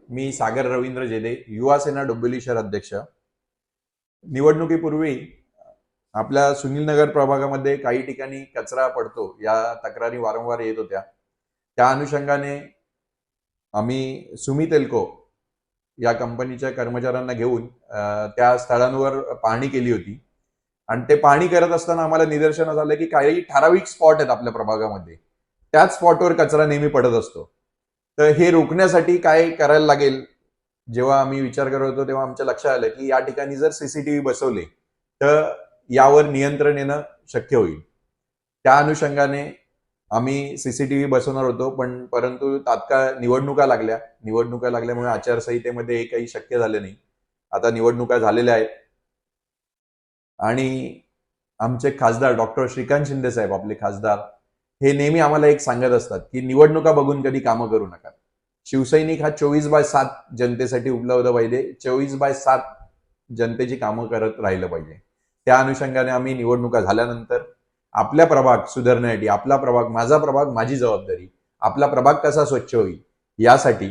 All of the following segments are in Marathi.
मी सागर रवींद्र जेदे, युवा सेना डोंबिवली शहर अध्यक्ष. निवडणुकीपूर्वी आपल्या सुनीलनगर प्रभागामध्ये काही ठिकाणी कचरा पडतो या तक्रारी वारंवार येत होत्या. त्या अनुषंगाने आम्ही सुमित एल्को या कंपनीच्या कर्मचाऱ्यांना घेऊन त्या स्थळांवर पाहणी केली होती आणि ते पाहणी करत असताना आम्हाला निदर्शनास आलं की काही ठराविक स्पॉट आहेत आपल्या प्रभागामध्ये, त्याच स्पॉटवर कचरा नेहमी पडत असतो. तर हे रोखण्यासाठी काय करायला लागेल, जेव्हा आम्ही विचार करत होतो तेव्हा आमच्या लक्षात आलं की या ठिकाणी जर सीसीटीव्ही बसवले तर यावर नियंत्रण येणं शक्य होईल. त्या अनुषंगाने आम्ही सीसीटीव्ही बसवणार होतो, परंतु तात्काळ निवडणुका लागल्यामुळे आचारसंहितेमध्ये हे काही शक्य झालं नाही. आता निवडणुका झालेल्या आहेत आणि आमचे खासदार डॉक्टर श्रीकांत शिंदे साहेब, आपले खासदार, हे नेहमी आम्हाला एक सांगत असतात की निवडणुका बघून कधी कामं करू नका. शिवसैनिक हा 24/7 जनतेसाठी उपलब्ध पाहिजे, 24/7 जनतेची कामं करत राहिलं पाहिजे. त्या अनुषंगाने आम्ही निवडणुका झाल्यानंतर आपल्या प्रभाग सुधारण्यासाठी, आपला प्रभाग माझा प्रभाग माझी जबाबदारी, आपला प्रभाग कसा स्वच्छ होईल यासाठी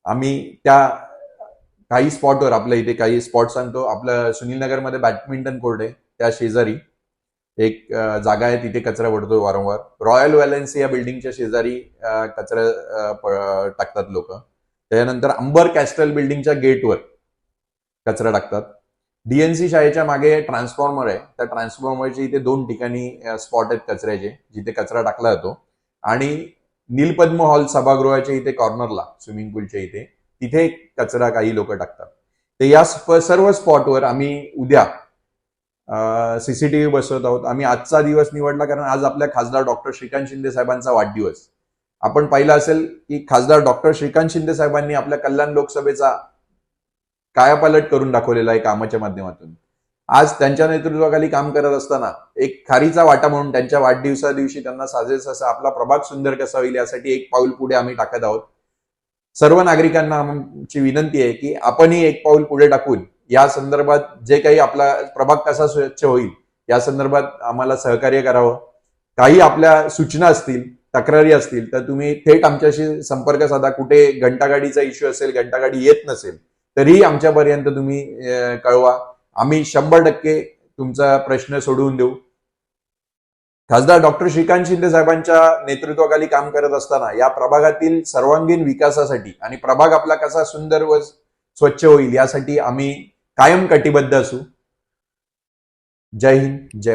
आम्ही त्या काही स्पॉटवर, आपल्या इथे काही स्पॉट सांगतो. आपलं सुनीलनगरमध्ये बॅडमिंटन कोर्ट आहे, त्या शेजारी एक जागा आहे, तिथे कचरा पडतो वारंवार. रॉयल वॅलेन्स या बिल्डिंगच्या शेजारी कचरा टाकतात लोक. त्याच्यानंतर अंबर कॅस्टल बिल्डिंगच्या गेटवर कचरा टाकतात. डीएनसी शाळेच्या मागे ट्रान्सफॉर्मर आहे, त्या ट्रान्सफॉर्मरच्या इथे 2 ठिकाणी स्पॉट आहेत कचऱ्याचे, जिथे कचरा टाकला जातो. आणि नीलपद्म हॉल सभागृहाच्या इथे कॉर्नरला, स्विमिंग पूलच्या इथे, तिथे कचरा काही लोक टाकतात. तर या सर्व स्पॉटवर आम्ही उद्या सीसीटीव्ही बसवत आहोत. आम्ही आजचा दिवस निवडला कारण आज आपल्या खासदार डॉक्टर श्रीकांत शिंदे साहेबांचा वाढदिवस. आपण पाहिलं असेल की खासदार डॉक्टर श्रीकांत शिंदे साहेबांनी आपल्या कल्याण लोकसभेचा कायापालट करून दाखवलेला आहे कामाच्या माध्यमातून. आज त्यांच्या नेतृत्वाखाली काम करत असताना एक खारीचा वाटा म्हणून त्यांच्या वाढदिवसा दिवशी त्यांना साजेस असा आपला प्रभाग सुंदर कसा होईल यासाठी एक पाऊल पुढे आम्ही टाकत आहोत. सर्व नागरिकांना आमची विनंती आहे की आपणही एक पाऊल पुढे टाकून या संदर्भात जे काही आपला प्रभाग कसा स्वच्छ होईल या संदर्भात आम्हाला सहकार्य करावं. काही आपल्या सूचना असतील, तक्रारी असतील तर तुम्ही थेट आमच्याशी संपर्क साधा. कुठे घंटागाडीचा इश्यू असेल, घंटागाडी येत नसेल तरीही आमच्यापर्यंत तुम्ही कळवा. आम्ही 100% तुमचा प्रश्न सोडवून देऊ. खासदार डॉक्टर श्रीकांत शिंदे साहेबांच्या नेतृत्वाखाली काम करत असताना या प्रभागातील सर्वांगीण विकासासाठी आणि प्रभाग आपला कसा सुंदर व स्वच्छ होईल यासाठी आम्ही कायम कटिबद्ध असू. जय हिंद, जय